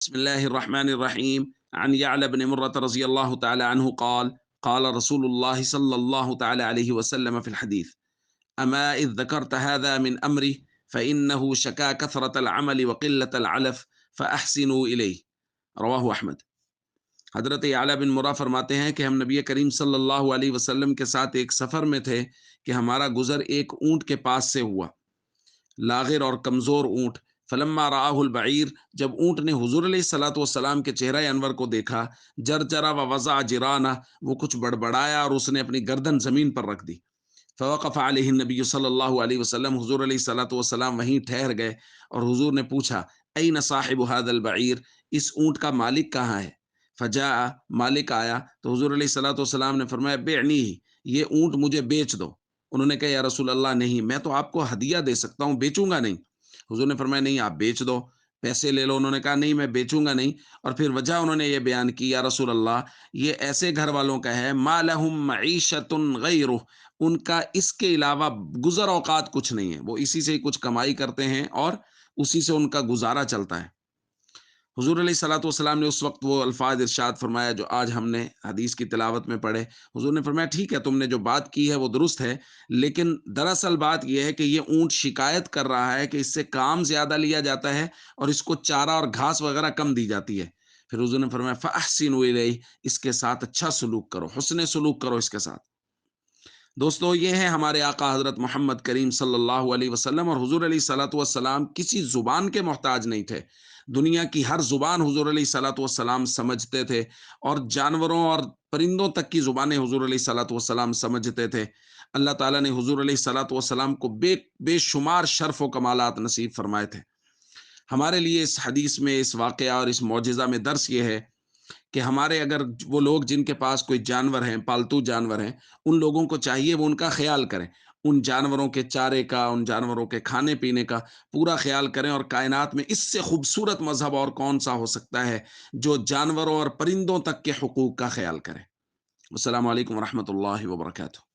بسم الله الرحمن الرحيم عن يعلى بن مرة رضي الله تعالى عنه قال قال رسول الله صلى الله تعالى عليه وسلم في الحديث أما إذ ذكرت هذا من أمري فإنه شكا كثرة العمل وقلة العلف فأحسنوا إليه رواہ احمد۔ حضرت اعلیٰ بن مرہ فرماتے ہیں کہ ہم نبی کریم صلی اللہ علیہ وسلم کے ساتھ ایک سفر میں تھے کہ ہمارا گزر ایک اونٹ کے پاس سے ہوا، لاغر اور کمزور اونٹ۔ فلما رآہ البعیر، جب اونٹ نے حضور علیہ الصلوۃ والسلام کے چہرہ انور کو دیکھا، جرجرا و وضع جرانہ، وہ کچھ بڑبڑایا اور اس نے اپنی گردن زمین پر رکھ دی۔ فوقف علیہ النبی صلی اللہ علیہ وسلم، حضور علیہ الصلوۃ والسلام وہیں ٹھہر گئے اور حضور نے پوچھا این صاحب هذا البعیر، اس اونٹ کا مالک کہاں ہے؟ فجاء، مالک آیا تو حضور علیہ الصلوۃ والسلام نے فرمایا بعنی، یہ اونٹ مجھے بیچ دو۔ انہوں نے کہا یا رسول اللہ نہیں، میں تو آپ کو ہدیہ دے سکتا ہوں، بیچوں گا نہیں۔ حضور نے فرمایا نہیں، آپ بیچ دو، پیسے لے لو۔ انہوں نے کہا نہیں، میں بیچوں گا نہیں۔ اور پھر وجہ انہوں نے یہ بیان کی یا رسول اللہ، یہ ایسے گھر والوں کا ہے ما لہم معیشۃ غیرہ، ان کا اس کے علاوہ گزر اوقات کچھ نہیں ہے، وہ اسی سے کچھ کمائی کرتے ہیں اور اسی سے ان کا گزارا چلتا ہے۔ حضور علیہ الصلوۃ والسلام نے اس وقت وہ الفاظ ارشاد فرمایا جو آج ہم نے حدیث کی تلاوت میں پڑھے۔ حضور نے فرمایا ٹھیک ہے، تم نے جو بات کی ہے وہ درست ہے، لیکن دراصل بات یہ ہے کہ یہ اونٹ شکایت کر رہا ہے کہ اس سے کام زیادہ لیا جاتا ہے اور اس کو چارہ اور گھاس وغیرہ کم دی جاتی ہے۔ پھر حضور نے فرمایا فاحسنوا الیہ، اس کے ساتھ اچھا سلوک کرو، حسن سلوک کرو اس کے ساتھ۔ دوستو، یہ ہے ہمارے آقا حضرت محمد کریم صلی اللہ علیہ وسلم، اور حضور علیہ الصلوۃ والسلام کسی زبان کے محتاج نہیں تھے۔ دنیا کی ہر زبان حضور علیہ الصلوۃ والسلام سمجھتے تھے، اور جانوروں اور پرندوں تک کی زبانیں حضور علیہ الصلوۃ والسلام سمجھتے تھے۔ اللہ تعالیٰ نے حضور علیہ الصلوۃ والسلام کو بے شمار شرف و کمالات نصیب فرمائے تھے۔ ہمارے لیے اس حدیث میں، اس واقعہ اور اس معجزہ میں درس یہ ہے کہ ہمارے اگر وہ لوگ جن کے پاس کوئی جانور ہیں، پالتو جانور ہیں، ان لوگوں کو چاہیے وہ ان کا خیال کریں، ان جانوروں کے چارے کا، ان جانوروں کے کھانے پینے کا پورا خیال کریں۔ اور کائنات میں اس سے خوبصورت مذہب اور کون سا ہو سکتا ہے جو جانوروں اور پرندوں تک کے حقوق کا خیال کرے۔ السلام علیکم ورحمۃ اللہ وبرکاتہ۔